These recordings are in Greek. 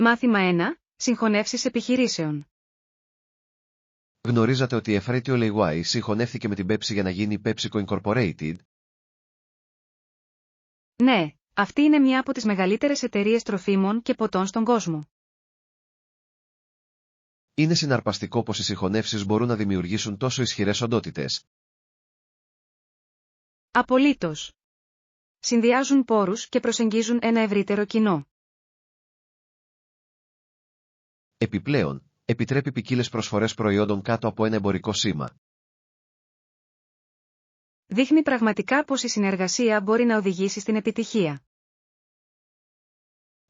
Μάθημα 1. Συγχωνεύσεις επιχειρήσεων. Γνωρίζατε ότι η Efratio Leyway συγχωνεύθηκε με την Pepsi για να γίνει PepsiCo Incorporated? Ναι, αυτή είναι μια από τις μεγαλύτερες εταιρείες τροφίμων και ποτών στον κόσμο. Είναι συναρπαστικό πως οι συγχωνεύσεις μπορούν να δημιουργήσουν τόσο ισχυρές οντότητες. Απολύτως. Συνδυάζουν πόρους και προσεγγίζουν ένα ευρύτερο κοινό. Επιπλέον, επιτρέπει ποικίλες προσφορές προϊόντων κάτω από ένα εμπορικό σήμα. Δείχνει πραγματικά πως η συνεργασία μπορεί να οδηγήσει στην επιτυχία.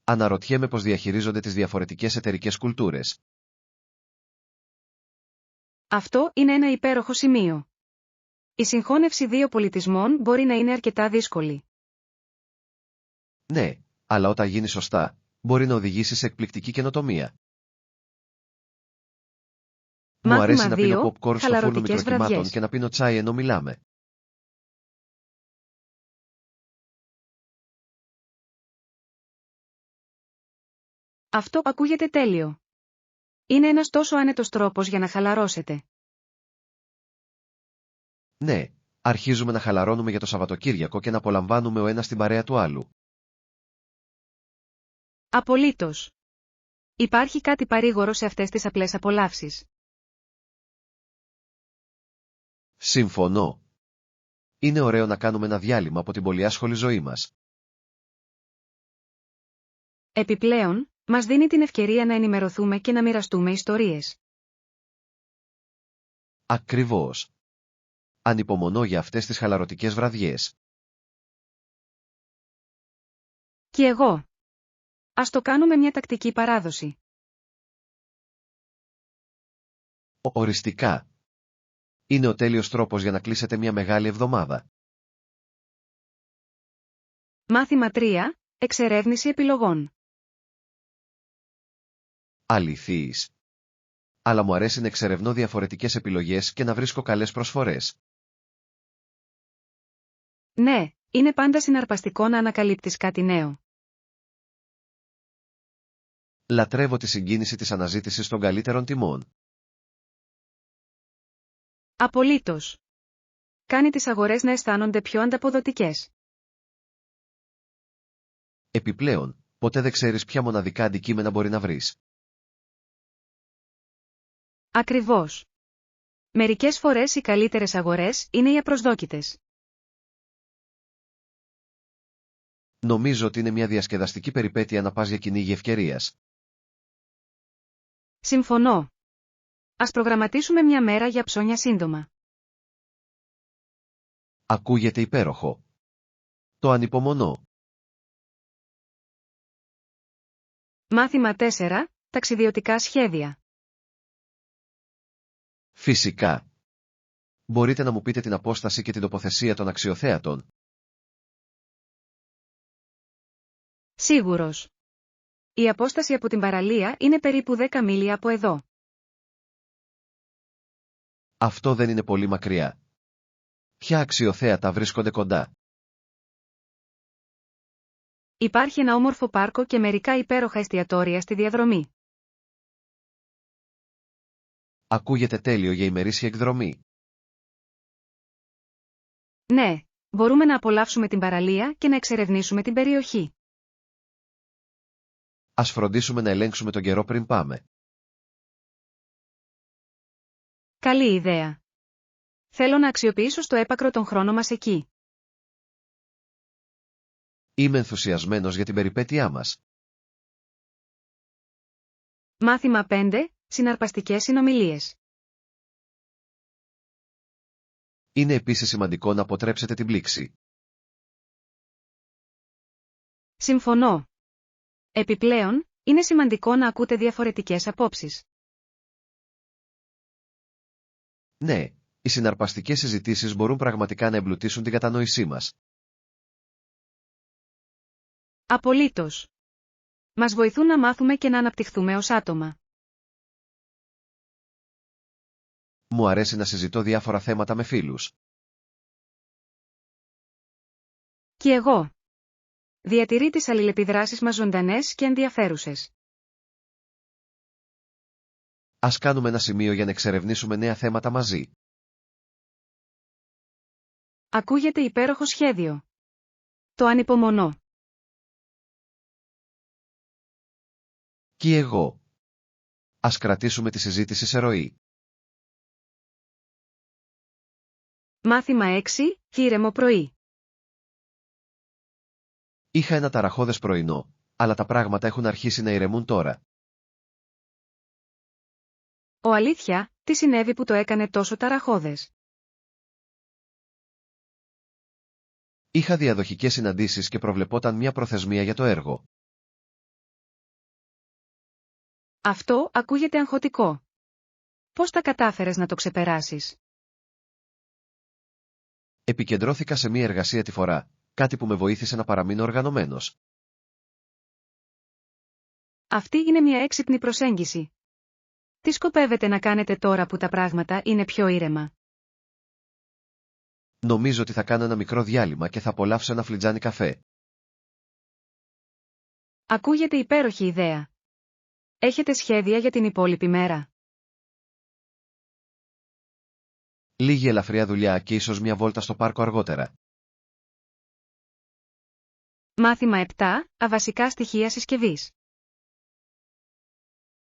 Αναρωτιέμαι πως διαχειρίζονται τις διαφορετικές εταιρικές κουλτούρες. Αυτό είναι ένα υπέροχο σημείο. Η συγχώνευση δύο πολιτισμών μπορεί να είναι αρκετά δύσκολη. Ναι, αλλά όταν γίνει σωστά, μπορεί να οδηγήσει σε εκπληκτική καινοτομία. Μου αρέσει να πίνω popcorn στο φούρνο μικροκυμάτων και να πίνω τσάι ενώ μιλάμε. Αυτό ακούγεται τέλειο. Είναι ένας τόσο άνετος τρόπος για να χαλαρώσετε. Ναι, αρχίζουμε να χαλαρώνουμε για το Σαββατοκύριακο και να απολαμβάνουμε ο ένας την παρέα του άλλου. Απολύτως. Υπάρχει κάτι παρήγορο σε αυτές τις απλές απολαύσεις. Συμφωνώ. Είναι ωραίο να κάνουμε ένα διάλειμμα από την πολυάσχολη ζωή μας. Επιπλέον, μας δίνει την ευκαιρία να ενημερωθούμε και να μοιραστούμε ιστορίες. Ακριβώς. Ανυπομονώ για αυτές τις χαλαρωτικές βραδιές. Κι εγώ. Ας το κάνουμε μια τακτική παράδοση. Οριστικά. Είναι ο τέλειος τρόπος για να κλείσετε μια μεγάλη εβδομάδα. Μάθημα 3. Εξερεύνηση επιλογών. Αληθείς. Αλλά μου αρέσει να εξερευνώ διαφορετικές επιλογές και να βρίσκω καλές προσφορές. Ναι, είναι πάντα συναρπαστικό να ανακαλύπτεις κάτι νέο. Λατρεύω τη συγκίνηση της αναζήτησης των καλύτερων τιμών. Απολύτως. Κάνει τις αγορές να αισθάνονται πιο ανταποδοτικές. Επιπλέον, ποτέ δεν ξέρεις ποια μοναδικά αντικείμενα μπορεί να βρεις. Ακριβώς. Μερικές φορές οι καλύτερες αγορές είναι οι απροσδόκητες. Νομίζω ότι είναι μια διασκεδαστική περιπέτεια να πας για κυνήγι ευκαιρίας. Συμφωνώ. Ας προγραμματίσουμε μια μέρα για ψώνια σύντομα. Ακούγεται υπέροχο. Το ανυπομονώ. Μάθημα 4. Ταξιδιωτικά σχέδια. Φυσικά. Μπορείτε να μου πείτε την απόσταση και την τοποθεσία των αξιοθέατων? Σίγουρος. Η απόσταση από την παραλία είναι περίπου 10 μίλια από εδώ. Αυτό δεν είναι πολύ μακριά. Ποια αξιοθέατα βρίσκονται κοντά? Υπάρχει ένα όμορφο πάρκο και μερικά υπέροχα εστιατόρια στη διαδρομή. Ακούγεται τέλειο για ημερήσια εκδρομή. Ναι, μπορούμε να απολαύσουμε την παραλία και να εξερευνήσουμε την περιοχή. Ας φροντίσουμε να ελέγξουμε τον καιρό πριν πάμε. Καλή ιδέα. Θέλω να αξιοποιήσω στο έπακρο τον χρόνο μας εκεί. Είμαι ενθουσιασμένος για την περιπέτειά μας. Μάθημα 5. Συναρπαστικές συνομιλίες. Είναι επίσης σημαντικό να αποτρέψετε την πλήξη. Συμφωνώ. Επιπλέον, είναι σημαντικό να ακούτε διαφορετικές απόψεις. Ναι, οι συναρπαστικές συζητήσεις μπορούν πραγματικά να εμπλουτίσουν την κατανόησή μας. Απολύτως. Μας βοηθούν να μάθουμε και να αναπτυχθούμε ως άτομα. Μου αρέσει να συζητώ διάφορα θέματα με φίλους. Κι εγώ. Διατηρεί τις αλληλεπιδράσεις μας ζωντανές και ενδιαφέρουσες. Ας κάνουμε ένα σημείο για να εξερευνήσουμε νέα θέματα μαζί. Ακούγεται υπέροχο σχέδιο. Το ανυπομονώ. Κι εγώ. Ας κρατήσουμε τη συζήτηση σε ροή. Μάθημα 6, ήρεμο πρωί. Είχα ένα ταραχώδες πρωινό, αλλά τα πράγματα έχουν αρχίσει να ηρεμούν τώρα. Ο αλήθεια, τι συνέβη που το έκανε τόσο ταραχώδες? Είχα διαδοχικές συναντήσεις και προβλεπόταν μια προθεσμία για το έργο. Αυτό ακούγεται αγχωτικό. Πώς τα κατάφερες να το ξεπεράσεις? Επικεντρώθηκα σε μια εργασία τη φορά, κάτι που με βοήθησε να παραμείνω οργανωμένος. Αυτή είναι μια έξυπνη προσέγγιση. Τι σκοπεύετε να κάνετε τώρα που τα πράγματα είναι πιο ήρεμα? Νομίζω ότι θα κάνω ένα μικρό διάλειμμα και θα απολαύσω ένα φλιτζάνι καφέ. Ακούγεται υπέροχη ιδέα. Έχετε σχέδια για την υπόλοιπη μέρα? Λίγη ελαφριά δουλειά και ίσως μια βόλτα στο πάρκο αργότερα. Μάθημα 7, αβασικά στοιχεία συσκευής.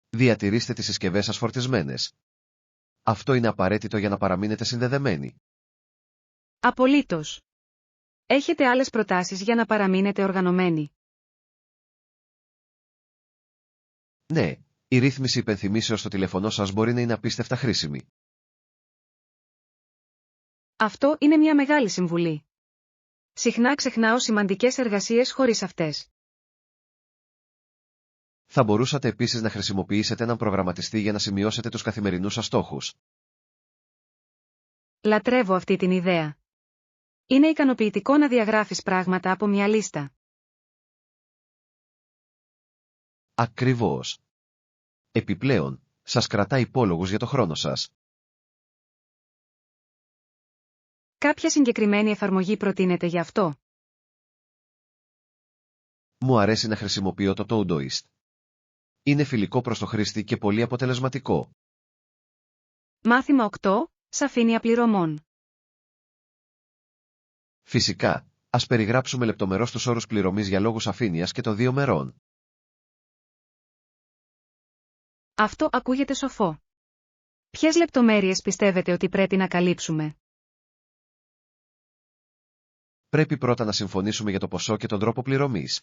Διατηρήστε τις συσκευές σας φορτισμένες. Αυτό είναι απαραίτητο για να παραμείνετε συνδεδεμένοι. Απολύτως. Έχετε άλλες προτάσεις για να παραμείνετε οργανωμένοι? Ναι, η ρύθμιση υπενθυμίσεως στο τηλέφωνό σας μπορεί να είναι απίστευτα χρήσιμη. Αυτό είναι μια μεγάλη συμβουλή. Συχνά ξεχνάω σημαντικές εργασίες χωρίς αυτές. Θα μπορούσατε επίσης να χρησιμοποιήσετε έναν προγραμματιστή για να σημειώσετε τους καθημερινούς σας στόχους. Λατρεύω αυτή την ιδέα. Είναι ικανοποιητικό να διαγράφεις πράγματα από μια λίστα. Ακριβώς. Επιπλέον, σας κρατά υπόλογους για το χρόνο σας. Κάποια συγκεκριμένη εφαρμογή προτείνεται γι' αυτό? Μου αρέσει να χρησιμοποιώ το Todoist. Είναι φιλικό προς το χρήστη και πολύ αποτελεσματικό. Μάθημα 8, σαφήνεια πληρωμών. Φυσικά, ας περιγράψουμε λεπτομερώς τους όρους πληρωμής για λόγους αφήνειας και των δύο μερών. Αυτό ακούγεται σοφό. Ποιες λεπτομέρειες πιστεύετε ότι πρέπει να καλύψουμε? Πρέπει πρώτα να συμφωνήσουμε για το ποσό και τον τρόπο πληρωμής.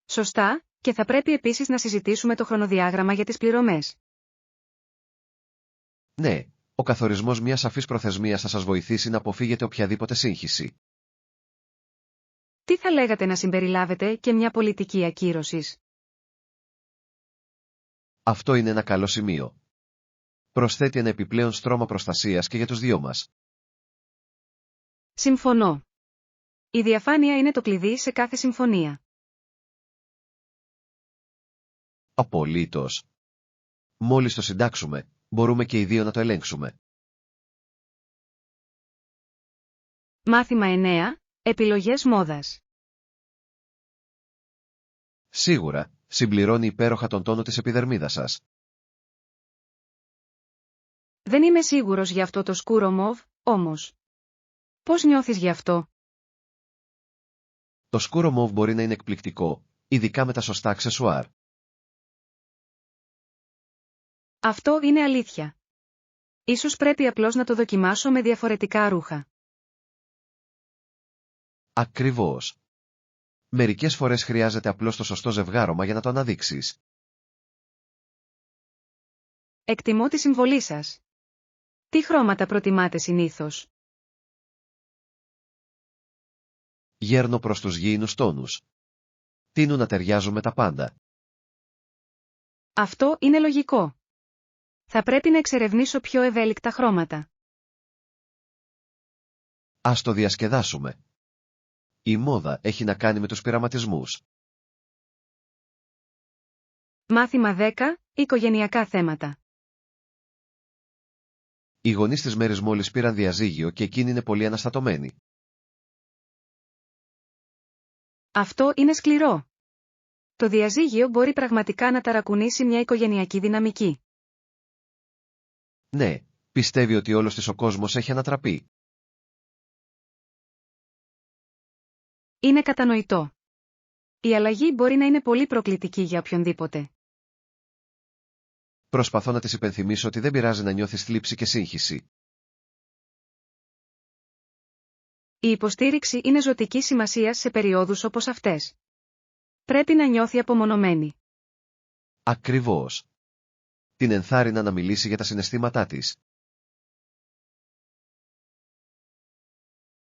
Σωστά, και θα πρέπει επίσης να συζητήσουμε το χρονοδιάγραμμα για τις πληρωμές. Ναι, ο καθορισμός μιας σαφής προθεσμίας θα σας βοηθήσει να αποφύγετε οποιαδήποτε σύγχυση. Τι θα λέγατε να συμπεριλάβετε και μια πολιτική ακύρωσης? Αυτό είναι ένα καλό σημείο. Προσθέτει ένα επιπλέον στρώμα προστασίας και για τους δυο μας. Συμφωνώ. Η διαφάνεια είναι το κλειδί σε κάθε συμφωνία. Απολύτως. Μόλις το συντάξουμε, μπορούμε και οι δύο να το ελέγξουμε. Μάθημα 9, επιλογές μόδας. Σίγουρα, συμπληρώνει υπέροχα τον τόνο της επιδερμίδας σας. Δεν είμαι σίγουρος για αυτό το σκούρο μοβ, όμως. Πώς νιώθεις γι' αυτό? Το σκούρο μοβ μπορεί να είναι εκπληκτικό, ειδικά με τα σωστά αξεσουάρ. Αυτό είναι αλήθεια. Ίσως πρέπει απλώς να το δοκιμάσω με διαφορετικά ρούχα. Ακριβώς. Μερικές φορές χρειάζεται απλώς το σωστό ζευγάρωμα για να το αναδείξεις. Εκτιμώ τη συμβολή σας. Τι χρώματα προτιμάτε συνήθως? Γέρνω προς τους γήινους τόνους. Τείνουν να ταιριάζουν με τα πάντα. Αυτό είναι λογικό. Θα πρέπει να εξερευνήσω πιο ευέλικτα χρώματα. Ας το διασκεδάσουμε. Η μόδα έχει να κάνει με τους πειραματισμούς. Μάθημα 10, οικογενειακά θέματα. Οι γονείς της Μέρης μόλις πήραν διαζύγιο και εκείνη είναι πολύ αναστατωμένη. Αυτό είναι σκληρό. Το διαζύγιο μπορεί πραγματικά να ταρακουνήσει μια οικογενειακή δυναμική. Ναι, πιστεύει ότι όλος της ο κόσμος έχει ανατραπεί. Είναι κατανοητό. Η αλλαγή μπορεί να είναι πολύ προκλητική για οποιονδήποτε. Προσπαθώ να της υπενθυμίσω ότι δεν πειράζει να νιώθεις θλίψη και σύγχυση. Η υποστήριξη είναι ζωτικής σημασίας σε περιόδους όπως αυτές. Πρέπει να νιώθει απομονωμένη. Ακριβώς. Την ενθάρρυνα να μιλήσει για τα συναισθήματά της.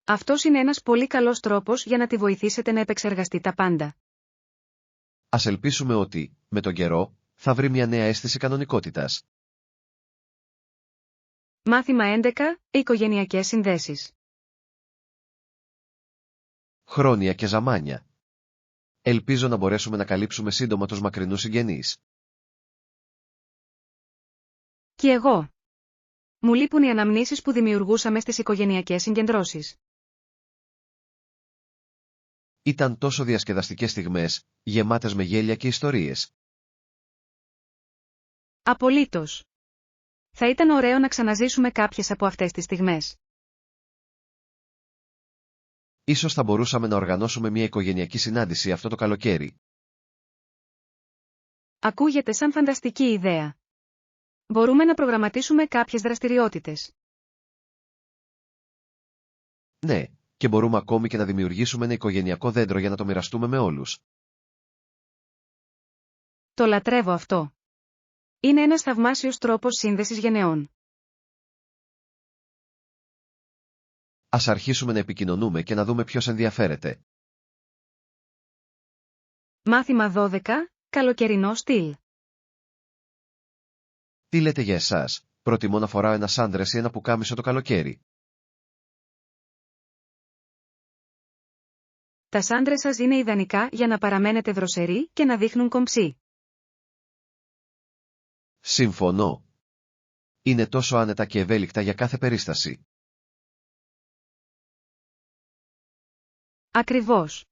Αυτός είναι ένας πολύ καλός τρόπος για να τη βοηθήσετε να επεξεργαστεί τα πάντα. Ας ελπίσουμε ότι, με τον καιρό, θα βρει μια νέα αίσθηση κανονικότητας. Μάθημα 11. Οικογενειακές συνδέσεις. Χρόνια και ζαμάνια. Ελπίζω να μπορέσουμε να καλύψουμε σύντομα τους μακρινούς συγγενείς. Κι εγώ. Μου λείπουν οι αναμνήσεις που δημιουργούσαμε στις οικογενειακές συγκεντρώσεις. Ήταν τόσο διασκεδαστικές στιγμές, γεμάτες με γέλια και ιστορίες. Απολύτως. Θα ήταν ωραίο να ξαναζήσουμε κάποιες από αυτές τις στιγμές. Ίσως θα μπορούσαμε να οργανώσουμε μια οικογενειακή συνάντηση αυτό το καλοκαίρι. Ακούγεται σαν φανταστική ιδέα. Μπορούμε να προγραμματίσουμε κάποιες δραστηριότητες. Ναι, και μπορούμε ακόμη και να δημιουργήσουμε ένα οικογενειακό δέντρο για να το μοιραστούμε με όλους. Το λατρεύω αυτό. Είναι ένας θαυμάσιος τρόπος σύνδεσης γενεών. Ας αρχίσουμε να επικοινωνούμε και να δούμε ποιος ενδιαφέρεται. Μάθημα 12. Καλοκαιρινό στυλ. Τι λέτε για εσάς? Προτιμώ να φοράω ένα σάντρες ή ένα πουκάμισο το καλοκαίρι. Τα σάντρες σας είναι ιδανικά για να παραμένετε δροσεροί και να δείχνουν κομψή. Συμφωνώ. Είναι τόσο άνετα και ευέλικτα για κάθε περίσταση. Ακριβώς.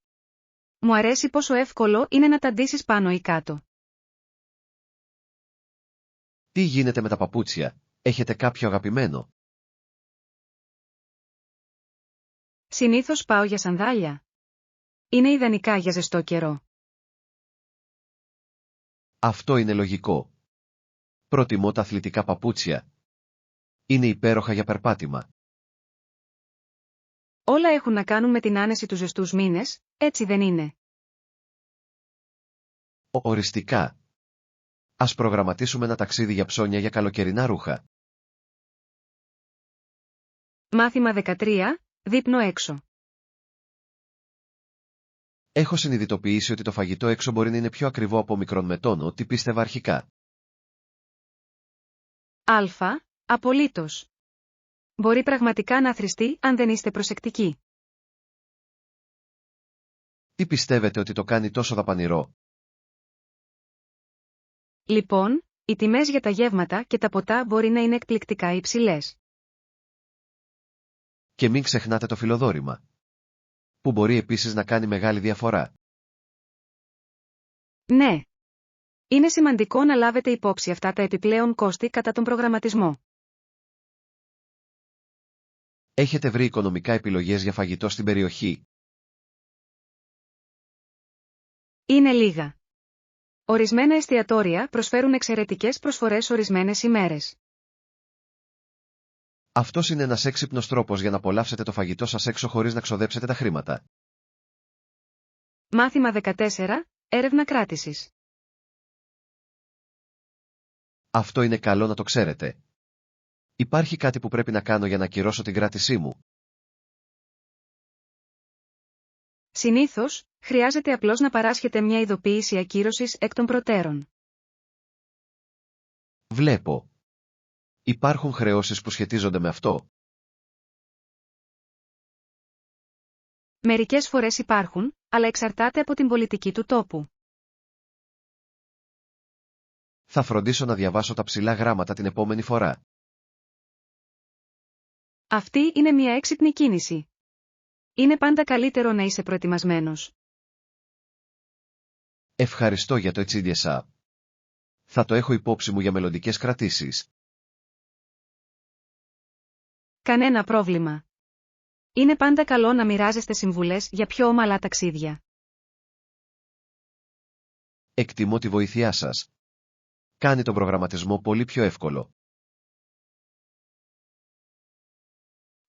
Μου αρέσει πόσο εύκολο είναι να τα ντύσεις πάνω ή κάτω. Τι γίνεται με τα παπούτσια? Έχετε κάποιο αγαπημένο? Συνήθως πάω για σανδάλια. Είναι ιδανικά για ζεστό καιρό. Αυτό είναι λογικό. Προτιμώ τα αθλητικά παπούτσια. Είναι υπέροχα για περπάτημα. Όλα έχουν να κάνουν με την άνεση του ζεστούς μήνες, έτσι δεν είναι? Οριστικά. Ας προγραμματίσουμε ένα ταξίδι για ψώνια για καλοκαιρινά ρούχα. Μάθημα 13. Δείπνο έξω. Έχω συνειδητοποιήσει ότι το φαγητό έξω μπορεί να είναι πιο ακριβό από μικρόν με τόνο, τι πίστευα αρχικά. Απολύτως. Μπορεί πραγματικά να θρηστεί αν δεν είστε προσεκτικοί. Τι πιστεύετε ότι το κάνει τόσο δαπανηρό? Λοιπόν, οι τιμές για τα γεύματα και τα ποτά μπορεί να είναι εκπληκτικά υψηλές. Και μην ξεχνάτε το φιλοδόρημα, που μπορεί επίσης να κάνει μεγάλη διαφορά. Ναι. Είναι σημαντικό να λάβετε υπόψη αυτά τα επιπλέον κόστη κατά τον προγραμματισμό. Έχετε βρει οικονομικά επιλογές για φαγητό στην περιοχή? Είναι λίγα. Ορισμένα εστιατόρια προσφέρουν εξαιρετικές προσφορές ορισμένες ημέρες. Αυτός είναι ένας έξυπνος τρόπος για να απολαύσετε το φαγητό σας έξω χωρίς να ξοδέψετε τα χρήματα. Μάθημα 14. Έρευνα κράτησης. Αυτό είναι καλό να το ξέρετε. Υπάρχει κάτι που πρέπει να κάνω για να ακυρώσω την κράτησή μου? Συνήθως, χρειάζεται απλώς να παράσχετε μια ειδοποίηση ακύρωσης εκ των προτέρων. Βλέπω. Υπάρχουν χρεώσεις που σχετίζονται με αυτό? Μερικές φορές υπάρχουν, αλλά εξαρτάται από την πολιτική του τόπου. Θα φροντίσω να διαβάσω τα ψηλά γράμματα την επόμενη φορά. Αυτή είναι μια έξυπνη κίνηση. Είναι πάντα καλύτερο να είσαι προετοιμασμένος. Ευχαριστώ για το HDSA. Θα το έχω υπόψη μου για μελλοντικές κρατήσεις. Κανένα πρόβλημα. Είναι πάντα καλό να μοιράζεστε συμβουλές για πιο ομαλά ταξίδια. Εκτιμώ τη βοήθειά σας. Κάνει τον προγραμματισμό πολύ πιο εύκολο.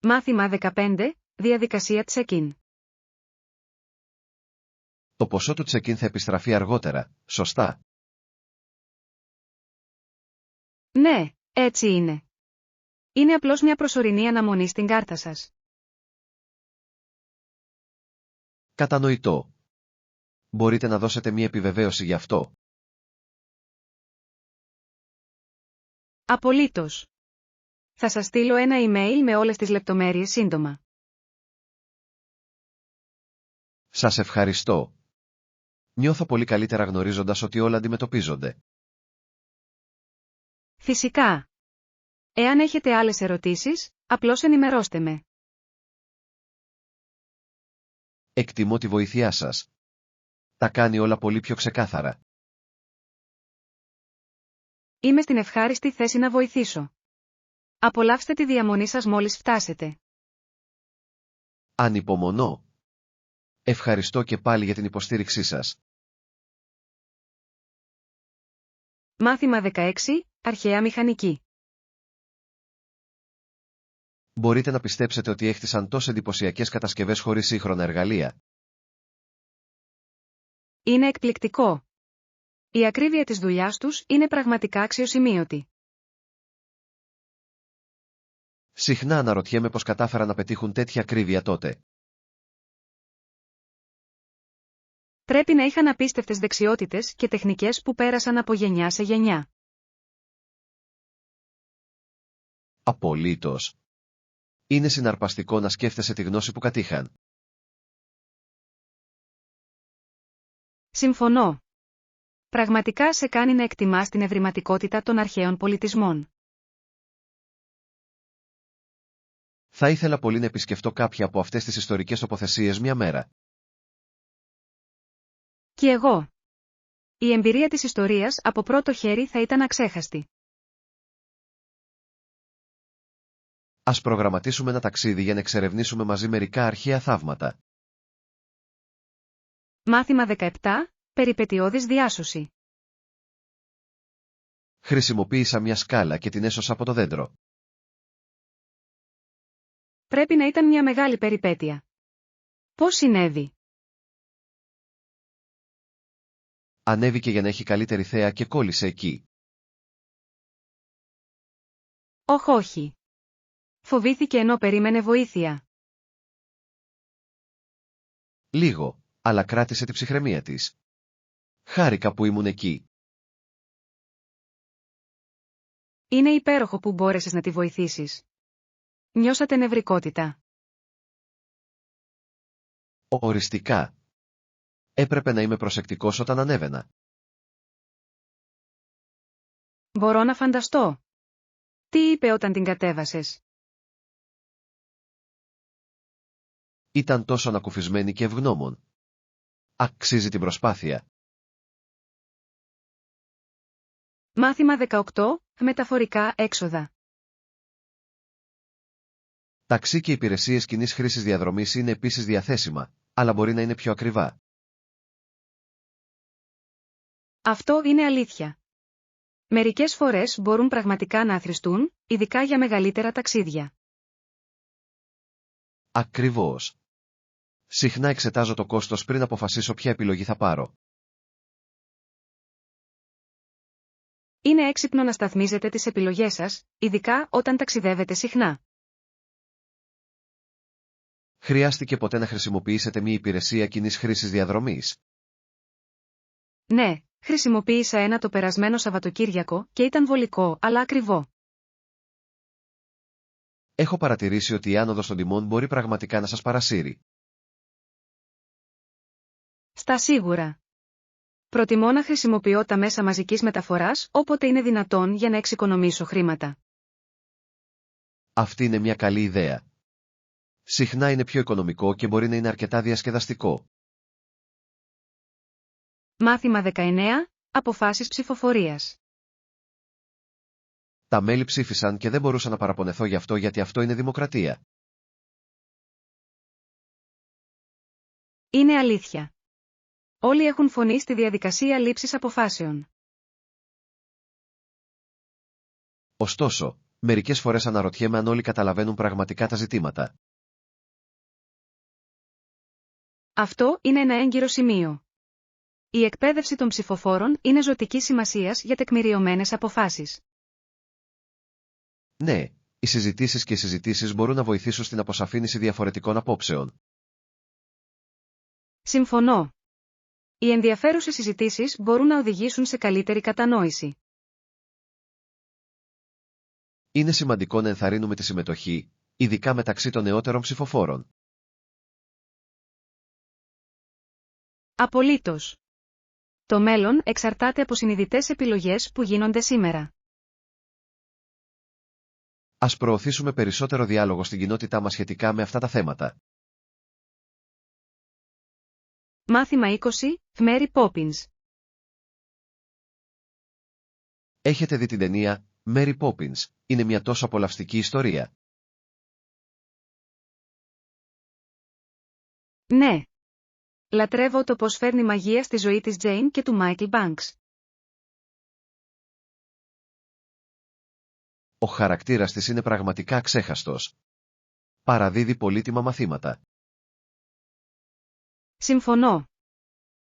Μάθημα 15. Διαδικασία check-in. Το ποσό του check-in θα επιστραφεί αργότερα, σωστά? Ναι, έτσι είναι. Είναι απλώς μια προσωρινή αναμονή στην κάρτα σας. Κατανοητό. Μπορείτε να δώσετε μια επιβεβαίωση γι' αυτό? Απολύτως. Θα σας στείλω ένα email με όλες τις λεπτομέρειες σύντομα. Σας ευχαριστώ. Νιώθω πολύ καλύτερα γνωρίζοντας ότι όλα αντιμετωπίζονται. Φυσικά. Εάν έχετε άλλες ερωτήσεις, απλώς ενημερώστε με. Εκτιμώ τη βοήθειά σας. Τα κάνει όλα πολύ πιο ξεκάθαρα. Είμαι στην ευχάριστη θέση να βοηθήσω. Απολαύστε τη διαμονή σας μόλις φτάσετε. Ανυπομονώ. Ευχαριστώ και πάλι για την υποστήριξή σας. Μάθημα 16. Αρχαία μηχανική. Μπορείτε να πιστέψετε ότι έχτισαν τόσες εντυπωσιακές κατασκευές χωρίς σύγχρονα εργαλεία? Είναι εκπληκτικό. Η ακρίβεια της δουλειάς τους είναι πραγματικά αξιοσημείωτη. Συχνά αναρωτιέμαι πώς κατάφεραν να πετύχουν τέτοια ακρίβεια τότε. Πρέπει να είχαν απίστευτες δεξιότητες και τεχνικές που πέρασαν από γενιά σε γενιά. Απολύτως. Είναι συναρπαστικό να σκέφτεσαι τη γνώση που κατήχαν. Συμφωνώ. Πραγματικά σε κάνει να εκτιμάς την ευρηματικότητα των αρχαίων πολιτισμών. Θα ήθελα πολύ να επισκεφτώ κάποια από αυτές τις ιστορικές τοποθεσίες μια μέρα. Κι εγώ. Η εμπειρία της ιστορίας από πρώτο χέρι θα ήταν αξέχαστη. Ας προγραμματίσουμε ένα ταξίδι για να εξερευνήσουμε μαζί μερικά αρχαία θαύματα. Μάθημα 17. Περιπετειώδης διάσωση. Χρησιμοποίησα μια σκάλα και την έσωσα από το δέντρο. Πρέπει να ήταν μια μεγάλη περιπέτεια. Πώς συνέβη? Ανέβηκε για να έχει καλύτερη θέα και κόλλησε εκεί. Όχι. Φοβήθηκε ενώ περίμενε βοήθεια. Λίγο, αλλά κράτησε τη ψυχραιμία της. Χάρηκα που ήμουν εκεί. Είναι υπέροχο που μπόρεσες να τη βοηθήσεις. Νιώσατε νευρικότητα. Οριστικά. Έπρεπε να είμαι προσεκτικός όταν ανέβαινα. Μπορώ να φανταστώ. Τι είπε όταν την κατέβασες? Ήταν τόσο ανακουφισμένη και ευγνώμων. Αξίζει την προσπάθεια. Μάθημα 18. Μεταφορικά έξοδα. Ταξί και υπηρεσίες κοινής χρήσης διαδρομής είναι επίσης διαθέσιμα, αλλά μπορεί να είναι πιο ακριβά. Αυτό είναι αλήθεια. Μερικές φορές μπορούν πραγματικά να αθροιστούν, ειδικά για μεγαλύτερα ταξίδια. Ακριβώς. Συχνά εξετάζω το κόστος πριν αποφασίσω ποια επιλογή θα πάρω. Είναι έξυπνο να σταθμίζετε τις επιλογές σας, ειδικά όταν ταξιδεύετε συχνά. Χρειάστηκε ποτέ να χρησιμοποιήσετε μια υπηρεσία κοινής χρήσης διαδρομής? Ναι, χρησιμοποίησα ένα το περασμένο Σαββατοκύριακο και ήταν βολικό αλλά ακριβό. Έχω παρατηρήσει ότι η άνοδος των τιμών μπορεί πραγματικά να σας παρασύρει. Στα σίγουρα. Προτιμώ να χρησιμοποιώ τα μέσα μαζικής μεταφοράς όποτε είναι δυνατόν για να εξοικονομήσω χρήματα. Αυτή είναι μια καλή ιδέα. Συχνά είναι πιο οικονομικό και μπορεί να είναι αρκετά διασκεδαστικό. Μάθημα 19. Αποφάσεις ψηφοφορίας. Τα μέλη ψήφισαν και δεν μπορούσα να παραπονεθώ γι' αυτό γιατί αυτό είναι δημοκρατία. Είναι αλήθεια. Όλοι έχουν φωνή στη διαδικασία λήψης αποφάσεων. Ωστόσο, μερικές φορές αναρωτιέμαι αν όλοι καταλαβαίνουν πραγματικά τα ζητήματα. Αυτό είναι ένα έγκυρο σημείο. Η εκπαίδευση των ψηφοφόρων είναι ζωτικής σημασίας για τεκμηριωμένες αποφάσεις. Ναι, οι συζητήσεις και οι συζητήσεις μπορούν να βοηθήσουν στην αποσαφήνιση διαφορετικών απόψεων. Συμφωνώ. Οι ενδιαφέρουσες συζητήσεις μπορούν να οδηγήσουν σε καλύτερη κατανόηση. Είναι σημαντικό να ενθαρρύνουμε τη συμμετοχή, ειδικά μεταξύ των νεότερων ψηφοφόρων. Απολύτως. Το μέλλον εξαρτάται από συνειδητές επιλογές που γίνονται σήμερα. Ας προωθήσουμε περισσότερο διάλογο στην κοινότητά μας σχετικά με αυτά τα θέματα. Μάθημα 20. Mary Poppins. Έχετε δει την ταινία Mary Poppins? Είναι μια τόσο απολαυστική ιστορία. Ναι. Λατρεύω το πώς φέρνει μαγεία στη ζωή της Jane και του Michael Banks. Ο χαρακτήρας της είναι πραγματικά αξέχαστος. Παραδίδει πολύτιμα μαθήματα. Συμφωνώ.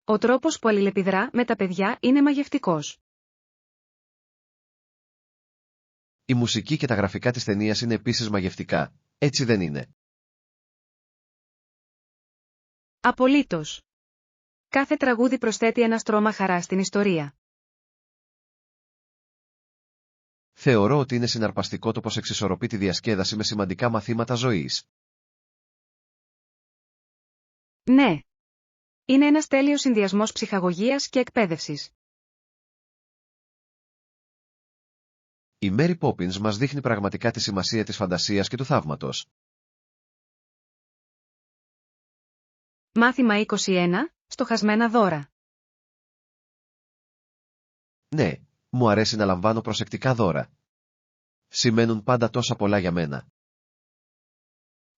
Ο τρόπος που αλληλεπιδρά με τα παιδιά είναι μαγευτικός. Η μουσική και τα γραφικά της ταινίας είναι επίσης μαγευτικά, έτσι δεν είναι? Απολύτως. Κάθε τραγούδι προσθέτει ένα στρώμα χαρά στην ιστορία. Θεωρώ ότι είναι συναρπαστικό το πως εξισορροπεί τη διασκέδαση με σημαντικά μαθήματα ζωής. Ναι. Είναι ένας τέλειος συνδυασμός ψυχαγωγίας και εκπαίδευσης. Η Mary Poppins μας δείχνει πραγματικά τη σημασία της φαντασίας και του θαύματος. Μάθημα 21. Στοχασμένα δώρα. Ναι, μου αρέσει να λαμβάνω προσεκτικά δώρα. Σημαίνουν πάντα τόσα πολλά για μένα.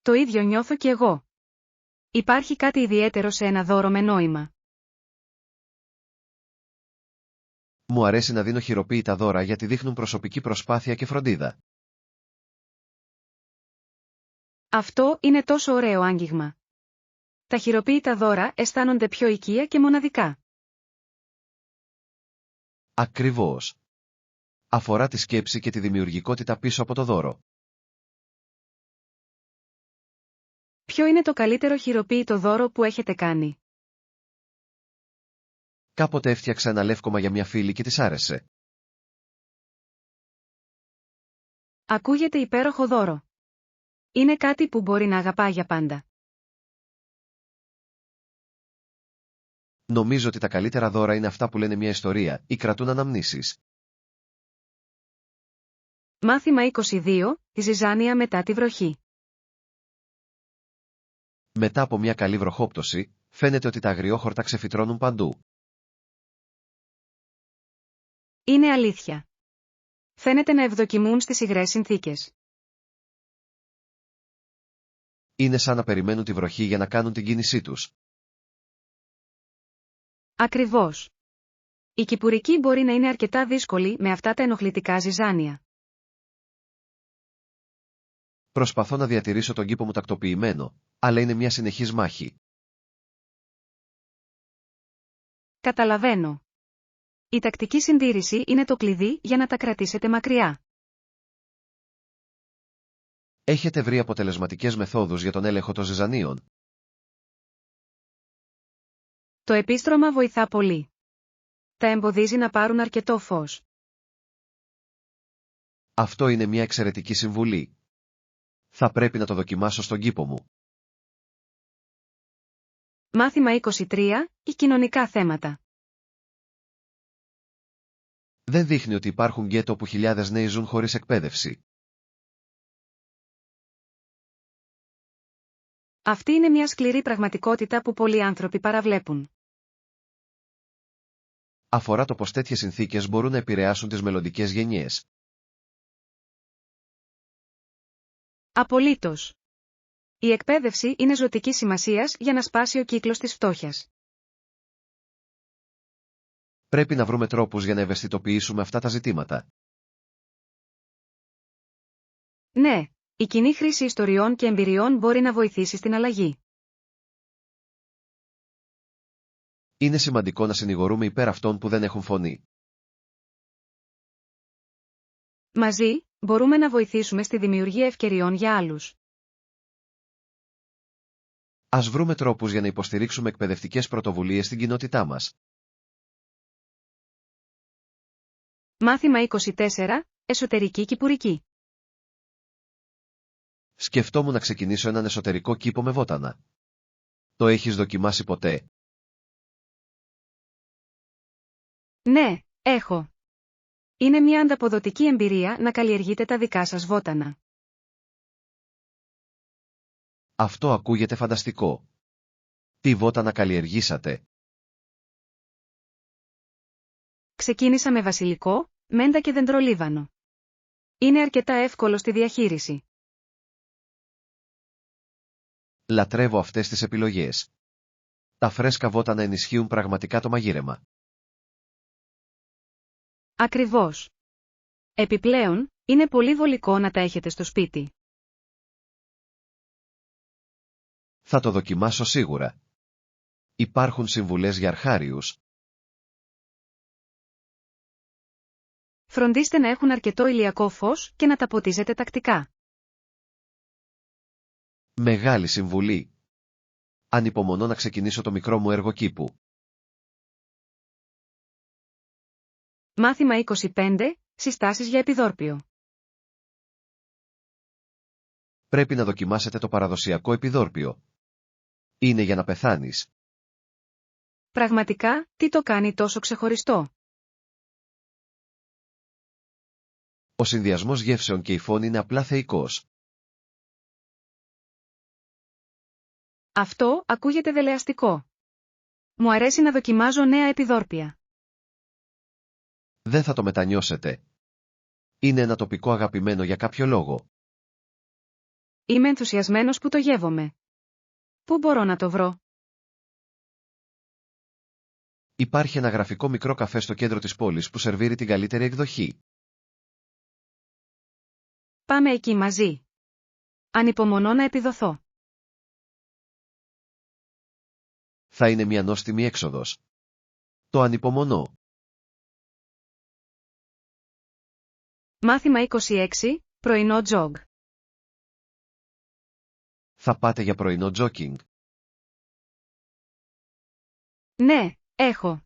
Το ίδιο νιώθω κι εγώ. Υπάρχει κάτι ιδιαίτερο σε ένα δώρο με νόημα. Μου αρέσει να δίνω χειροποίητα δώρα γιατί δείχνουν προσωπική προσπάθεια και φροντίδα. Αυτό είναι τόσο ωραίο άγγιγμα. Τα χειροποίητα δώρα αισθάνονται πιο οικεία και μοναδικά. Ακριβώς. Αφορά τη σκέψη και τη δημιουργικότητα πίσω από το δώρο. Ποιο είναι το καλύτερο χειροποίητο δώρο που έχετε κάνει? Κάποτε έφτιαξα ένα λεύκομα για μια φίλη και της άρεσε. Ακούγεται υπέροχο δώρο. Είναι κάτι που μπορεί να αγαπά για πάντα. Νομίζω ότι τα καλύτερα δώρα είναι αυτά που λένε μια ιστορία ή κρατούν αναμνήσεις. Μάθημα 22. Η ζυζάνια μετά τη βροχή. Μετά από μια καλή βροχόπτωση, φαίνεται ότι τα αγριόχορτα ξεφυτρώνουν παντού. Είναι αλήθεια. Φαίνεται να ευδοκιμούν στις υγρές συνθήκες. Είναι σαν να περιμένουν τη βροχή για να κάνουν την κίνησή τους. Ακριβώς. Η κυπουρική μπορεί να είναι αρκετά δύσκολη με αυτά τα ενοχλητικά ζυζάνια. Προσπαθώ να διατηρήσω τον κήπο μου τακτοποιημένο, αλλά είναι μια συνεχής μάχη. Καταλαβαίνω. Η τακτική συντήρηση είναι το κλειδί για να τα κρατήσετε μακριά. Έχετε βρει αποτελεσματικές μεθόδους για τον έλεγχο των ζυζανίων? Το επίστρωμα βοηθά πολύ. Τα εμποδίζει να πάρουν αρκετό φως. Αυτό είναι μια εξαιρετική συμβουλή. Θα πρέπει να το δοκιμάσω στον κήπο μου. Μάθημα 23. Οι κοινωνικά θέματα. Δεν δείχνει ότι υπάρχουν γκέτο όπου χιλιάδες νέοι ζουν χωρίς εκπαίδευση. Αυτή είναι μια σκληρή πραγματικότητα που πολλοί άνθρωποι παραβλέπουν. Αφορά το πως τέτοιες συνθήκες μπορούν να επηρεάσουν τις μελλοντικές γενιές. Απολύτως. Η εκπαίδευση είναι ζωτικής σημασίας για να σπάσει ο κύκλος της φτώχειας. Πρέπει να βρούμε τρόπους για να ευαισθητοποιήσουμε αυτά τα ζητήματα. Ναι, η κοινή χρήση ιστοριών και εμπειριών μπορεί να βοηθήσει στην αλλαγή. Είναι σημαντικό να συνηγορούμε υπέρ αυτών που δεν έχουν φωνή. Μαζί, μπορούμε να βοηθήσουμε στη δημιουργία ευκαιριών για άλλους. Ας βρούμε τρόπους για να υποστηρίξουμε εκπαιδευτικές πρωτοβουλίες στην κοινότητά μας. Μάθημα 24. Εσωτερική κυπουρική. Σκεφτόμουν να ξεκινήσω έναν εσωτερικό κήπο με βότανα. Το έχεις δοκιμάσει ποτέ? Ναι, έχω. Είναι μια ανταποδοτική εμπειρία να καλλιεργείτε τα δικά σας βότανα. Αυτό ακούγεται φανταστικό. Τι βότανα καλλιεργήσατε? Ξεκίνησα με βασιλικό, μέντα και δεντρολίβανο. Είναι αρκετά εύκολο στη διαχείριση. Λατρεύω αυτές τις επιλογές. Τα φρέσκα βότανα ενισχύουν πραγματικά το μαγείρεμα. Ακριβώς. Επιπλέον, είναι πολύ βολικό να τα έχετε στο σπίτι. Θα το δοκιμάσω σίγουρα. Υπάρχουν συμβουλές για αρχάριους? Φροντίστε να έχουν αρκετό ηλιακό φως και να τα ποτίζετε τακτικά. Μεγάλη συμβουλή. Ανυπομονώ να ξεκινήσω το μικρό μου έργο κήπου. Μάθημα 25. Συστάσεις για επιδόρπιο. Πρέπει να δοκιμάσετε το παραδοσιακό επιδόρπιο. Είναι για να πεθάνεις. Πραγματικά, τι το κάνει τόσο ξεχωριστό? Ο συνδυασμός γεύσεων και υφών είναι απλά θεϊκός. Αυτό ακούγεται δελεαστικό. Μου αρέσει να δοκιμάζω νέα επιδόρπια. Δεν θα το μετανιώσετε. Είναι ένα τοπικό αγαπημένο για κάποιο λόγο. Είμαι ενθουσιασμένος που το γεύομαι. Πού μπορώ να το βρω? Υπάρχει ένα γραφικό μικρό καφέ στο κέντρο της πόλης που σερβίρει την καλύτερη εκδοχή. Πάμε εκεί μαζί. Ανυπομονώ να επιδοθώ. Θα είναι μια νόστιμη έξοδος. Το ανυπομονώ. Μάθημα 26. Πρωινό τζογ. Θα πάτε για πρωινό τζόκινγκ? Ναι, έχω.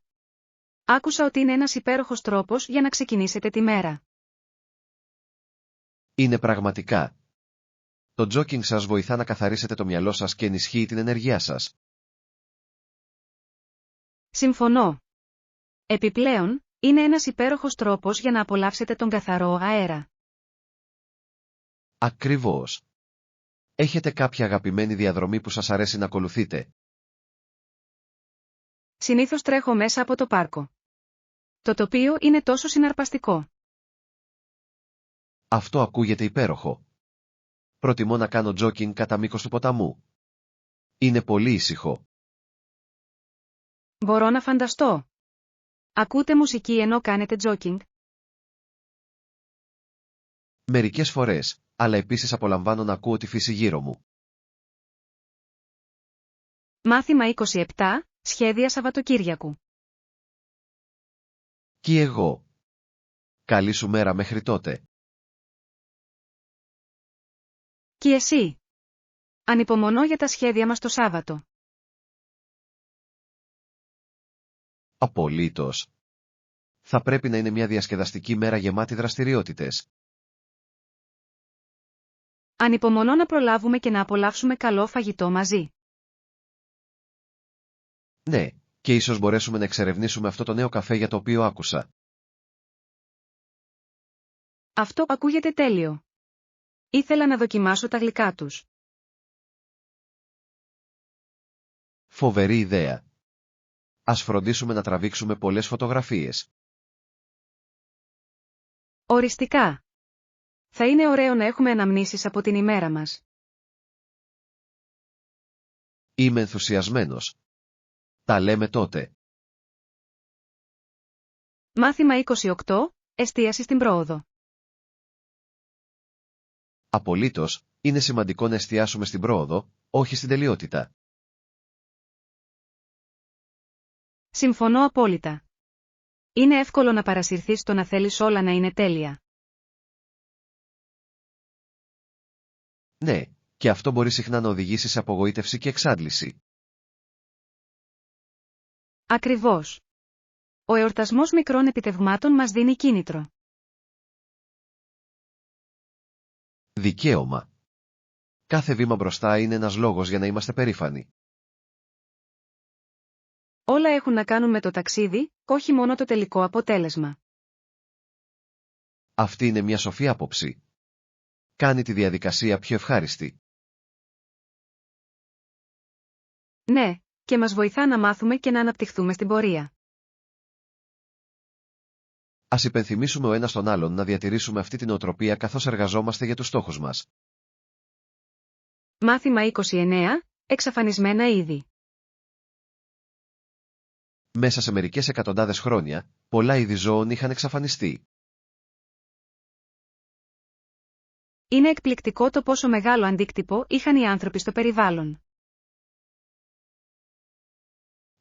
Άκουσα ότι είναι ένας υπέροχος τρόπος για να ξεκινήσετε τη μέρα. Είναι πραγματικά. Το τζόκινγκ σας βοηθά να καθαρίσετε το μυαλό σας και ενισχύει την ενέργειά σας. Συμφωνώ. Επιπλέον, είναι ένας υπέροχος τρόπος για να απολαύσετε τον καθαρό αέρα. Ακριβώς. Έχετε κάποια αγαπημένη διαδρομή που σας αρέσει να ακολουθείτε? Συνήθως τρέχω μέσα από το πάρκο. Το τοπίο είναι τόσο συναρπαστικό. Αυτό ακούγεται υπέροχο. Προτιμώ να κάνω τζόκινγκ κατά μήκος του ποταμού. Είναι πολύ ήσυχο. Μπορώ να φανταστώ. Ακούτε μουσική ενώ κάνετε τζόκινγκ? Μερικές φορές, αλλά επίσης απολαμβάνω να ακούω τη φύση γύρω μου. Μάθημα 27. Σχέδια Σαββατοκύριακου. Κι εγώ. Καλή σου μέρα μέχρι τότε. Και εσύ. Ανυπομονώ για τα σχέδια μας το Σάββατο. Απολύτως. Θα πρέπει να είναι μια διασκεδαστική μέρα γεμάτη δραστηριότητες. Ανυπομονώ να προλάβουμε και να απολαύσουμε καλό φαγητό μαζί. Ναι, και ίσως μπορέσουμε να εξερευνήσουμε αυτό το νέο καφέ για το οποίο άκουσα. Αυτό ακούγεται τέλειο. Ήθελα να δοκιμάσω τα γλυκά τους. Φοβερή ιδέα. Ας φροντίσουμε να τραβήξουμε πολλές φωτογραφίες. Οριστικά. Θα είναι ωραίο να έχουμε αναμνήσεις από την ημέρα μας. Είμαι ενθουσιασμένος. Τα λέμε τότε. Μάθημα 28. Εστίαση στην πρόοδο. Απολύτως, είναι σημαντικό να εστιάσουμε στην πρόοδο, όχι στην τελειότητα. Συμφωνώ απόλυτα. Είναι εύκολο να παρασυρθείς στο να θέλεις όλα να είναι τέλεια. Ναι, και αυτό μπορεί συχνά να οδηγήσει σε απογοήτευση και εξάντληση. Ακριβώς. Ο εορτασμός μικρών επιτευγμάτων μας δίνει κίνητρο. Δικαίωμα. Κάθε βήμα μπροστά είναι ένας λόγος για να είμαστε περήφανοι. Όλα έχουν να κάνουν με το ταξίδι, όχι μόνο το τελικό αποτέλεσμα. Αυτή είναι μια σοφή άποψη. Κάνει τη διαδικασία πιο ευχάριστη. Ναι, και μας βοηθά να μάθουμε και να αναπτυχθούμε στην πορεία. Ας υπενθυμίσουμε ο ένας τον άλλον να διατηρήσουμε αυτή την οτροπία καθώς εργαζόμαστε για τους στόχους μας. Μάθημα 29. Εξαφανισμένα είδη. Μέσα σε μερικές εκατοντάδες χρόνια, πολλά είδη ζώων είχαν εξαφανιστεί. Είναι εκπληκτικό το πόσο μεγάλο αντίκτυπο είχαν οι άνθρωποι στο περιβάλλον.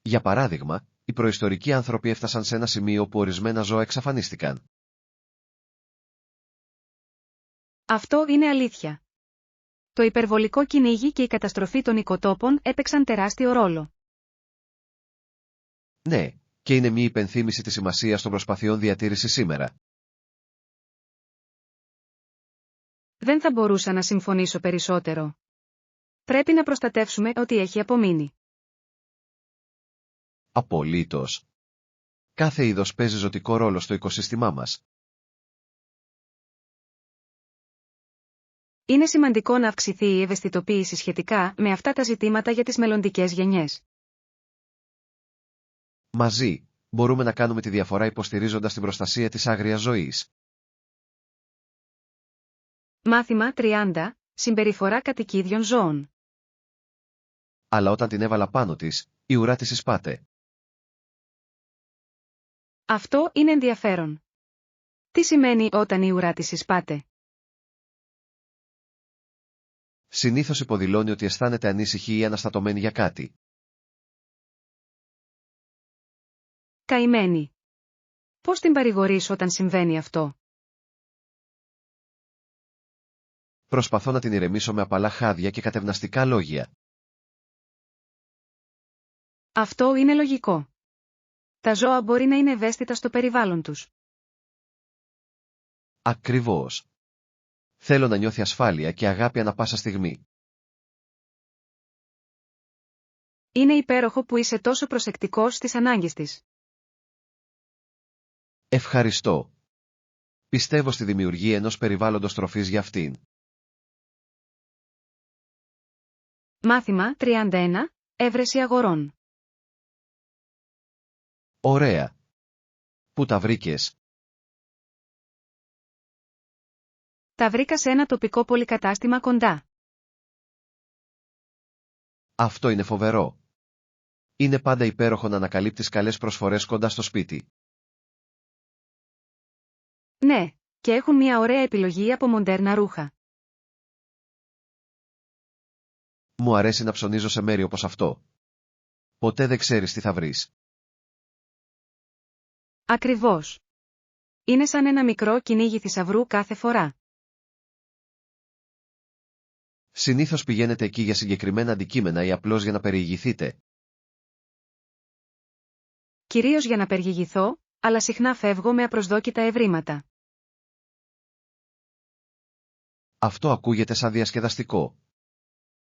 Για παράδειγμα, οι προϊστορικοί άνθρωποι έφτασαν σε ένα σημείο που ορισμένα ζώα εξαφανίστηκαν. Αυτό είναι αλήθεια. Το υπερβολικό κυνήγι και η καταστροφή των οικοτόπων έπαιξαν τεράστιο ρόλο. Ναι, και είναι μια υπενθύμηση της σημασίας των προσπαθειών διατήρησης σήμερα. Δεν θα μπορούσα να συμφωνήσω περισσότερο. Πρέπει να προστατεύσουμε ό,τι έχει απομείνει. Απολύτως. Κάθε είδος παίζει ζωτικό ρόλο στο οικοσύστημά μας. Είναι σημαντικό να αυξηθεί η ευαισθητοποίηση σχετικά με αυτά τα ζητήματα για τις μελλοντικές γενιές. Μαζί, μπορούμε να κάνουμε τη διαφορά υποστηρίζοντας την προστασία της άγριας ζωής. Μάθημα 30. Συμπεριφορά κατοικίδιων ζώων. Αλλά όταν την έβαλα πάνω της, η ουρά της εισπάται. Αυτό είναι ενδιαφέρον. Τι σημαίνει όταν η ουρά της εισπάται? Συνήθως υποδηλώνει ότι αισθάνεται ανήσυχη ή αναστατωμένη για κάτι. Καημένη. Πώς την παρηγορείς όταν συμβαίνει αυτό? Προσπαθώ να την ηρεμήσω με απαλά χάδια και κατευναστικά λόγια. Αυτό είναι λογικό. Τα ζώα μπορεί να είναι ευαίσθητα στο περιβάλλον τους. Ακριβώς. Θέλω να νιώθει ασφάλεια και αγάπη ανά πάσα στιγμή. Είναι υπέροχο που είσαι τόσο προσεκτικός στις ανάγκες της. Ευχαριστώ. Πιστεύω στη δημιουργία ενός περιβάλλοντος τροφής για αυτήν. Μάθημα 31. Έβρεση αγορών. Ωραία. Πού τα βρήκες? Τα βρήκα σε ένα τοπικό πολυκατάστημα κοντά. Αυτό είναι φοβερό. Είναι πάντα υπέροχο να ανακαλύπτεις καλές προσφορές κοντά στο σπίτι. Ναι, και έχουν μια ωραία επιλογή από μοντέρνα ρούχα. Μου αρέσει να ψωνίζω σε μέρη όπως αυτό. Ποτέ δεν ξέρεις τι θα βρεις. Ακριβώς. Είναι σαν ένα μικρό κυνήγι θησαυρού κάθε φορά. Συνήθως πηγαίνετε εκεί για συγκεκριμένα αντικείμενα ή απλώς για να περιηγηθείτε. Κυρίως για να περιηγηθώ, αλλά συχνά φεύγω με απροσδόκητα ευρήματα. Αυτό ακούγεται σαν διασκεδαστικό.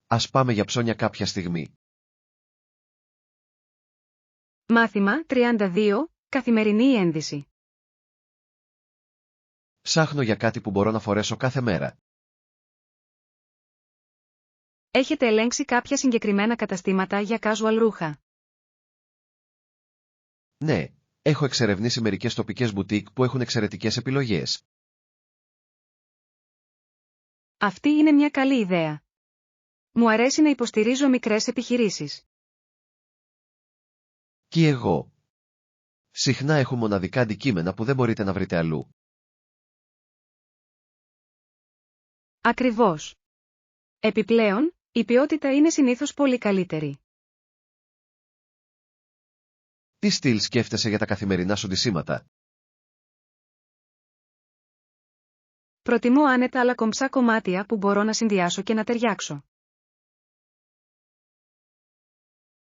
Ας πάμε για ψώνια κάποια στιγμή. Μάθημα 32. Καθημερινή ένδυση. Ψάχνω για κάτι που μπορώ να φορέσω κάθε μέρα. Έχετε ελέγξει κάποια συγκεκριμένα καταστήματα για casual ρούχα? Ναι, έχω εξερευνήσει μερικές τοπικές μπουτίκ που έχουν εξαιρετικές επιλογές. Αυτή είναι μια καλή ιδέα. Μου αρέσει να υποστηρίζω μικρές επιχειρήσεις. Και εγώ. Συχνά έχουν μοναδικά αντικείμενα που δεν μπορείτε να βρείτε αλλού. Ακριβώς. Επιπλέον, η ποιότητα είναι συνήθως πολύ καλύτερη. Τι στυλ σκέφτεσαι για τα καθημερινά σου ντυσίματα? Προτιμώ άνετα αλλά κομψά κομμάτια που μπορώ να συνδυάσω και να ταιριάξω.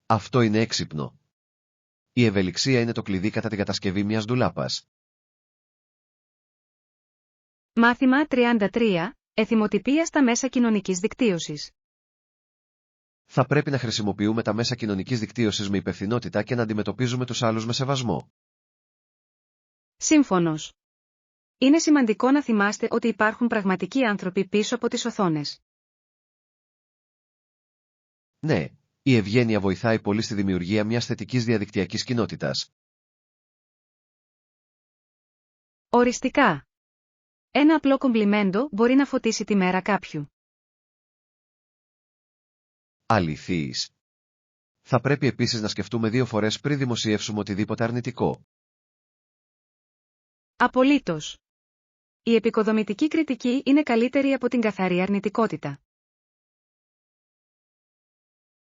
Αυτό είναι έξυπνο. Η ευελιξία είναι το κλειδί κατά την κατασκευή μιας ντουλάπας. Μάθημα 33. Εθιμοτυπία στα μέσα κοινωνικής δικτύωσης. Θα πρέπει να χρησιμοποιούμε τα μέσα κοινωνικής δικτύωσης με υπευθυνότητα και να αντιμετωπίζουμε τους άλλους με σεβασμό. Σύμφωνος. Είναι σημαντικό να θυμάστε ότι υπάρχουν πραγματικοί άνθρωποι πίσω από τις οθόνες. Ναι, η ευγένεια βοηθάει πολύ στη δημιουργία μιας θετικής διαδικτυακής κοινότητας. Οριστικά. Ένα απλό κομπλιμέντο μπορεί να φωτίσει τη μέρα κάποιου. Αληθείς. Θα πρέπει επίσης να σκεφτούμε 2 φορές πριν δημοσιεύσουμε οτιδήποτε αρνητικό. Απολύτως. Η επικοδομητική κριτική είναι καλύτερη από την καθαρή αρνητικότητα.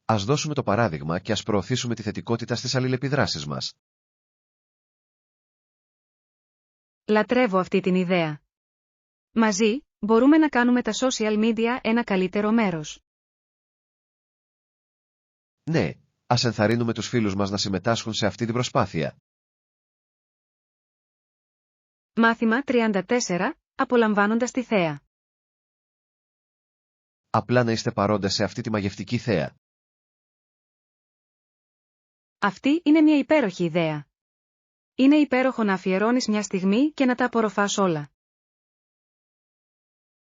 Ας δώσουμε το παράδειγμα και ας προωθήσουμε τη θετικότητα στις αλληλεπιδράσεις μας. Λατρεύω αυτή την ιδέα. Μαζί, μπορούμε να κάνουμε τα social media ένα καλύτερο μέρος. Ναι, ας ενθαρρύνουμε τους φίλους μας να συμμετάσχουν σε αυτή την προσπάθεια. Μάθημα 34. Απολαμβάνοντας τη θέα. Απλά να είστε παρόντες σε αυτή τη μαγευτική θέα. Αυτή είναι μια υπέροχη ιδέα. Είναι υπέροχο να αφιερώνεις μια στιγμή και να τα απορροφάς όλα.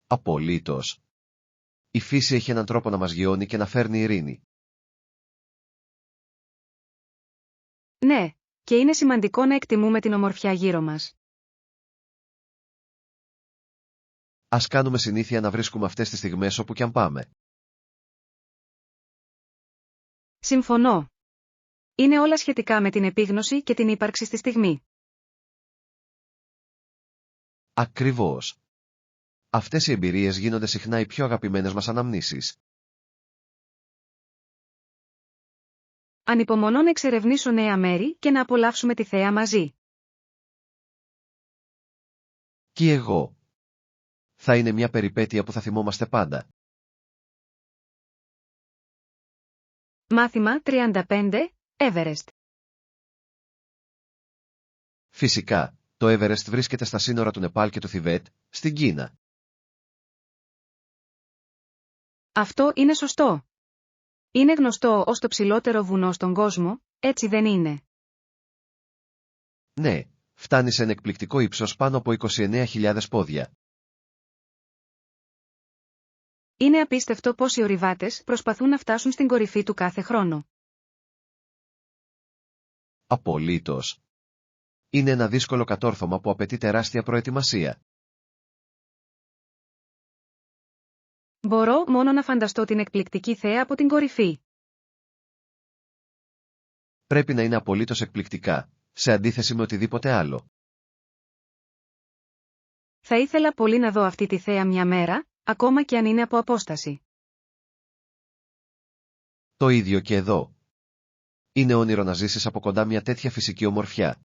Απολύτως. Η φύση έχει έναν τρόπο να μας γιώνει και να φέρνει ειρήνη. Ναι, και είναι σημαντικό να εκτιμούμε την ομορφιά γύρω μας. Ας κάνουμε συνήθεια να βρίσκουμε αυτές τις στιγμές όπου κι αν πάμε. Συμφωνώ. Είναι όλα σχετικά με την επίγνωση και την ύπαρξη στη στιγμή. Ακριβώς. Αυτές οι εμπειρίες γίνονται συχνά οι πιο αγαπημένες μας αναμνήσεις. Ανυπομονώ να εξερευνήσω νέα μέρη και να απολαύσουμε τη θέα μαζί. Και εγώ. Θα είναι μια περιπέτεια που θα θυμόμαστε πάντα. Μάθημα 35. Everest. Φυσικά, το Everest βρίσκεται στα σύνορα του Νεπάλ και του Θιβέτ, στην Κίνα. Αυτό είναι σωστό. Είναι γνωστό ως το ψηλότερο βουνό στον κόσμο, έτσι δεν είναι? Ναι, φτάνει σε ένα εκπληκτικό ύψος πάνω από 29.000 πόδια. Είναι απίστευτο πώς οι ορειβάτες προσπαθούν να φτάσουν στην κορυφή του κάθε χρόνο. Απολύτως. Είναι ένα δύσκολο κατόρθωμα που απαιτεί τεράστια προετοιμασία. Μπορώ μόνο να φανταστώ την εκπληκτική θέα από την κορυφή. Πρέπει να είναι απολύτως εκπληκτικά, σε αντίθεση με οτιδήποτε άλλο. Θα ήθελα πολύ να δω αυτή τη θέα μια μέρα, ακόμα και αν είναι από απόσταση. Το ίδιο και εδώ. Είναι όνειρο να ζήσεις από κοντά μια τέτοια φυσική ομορφιά.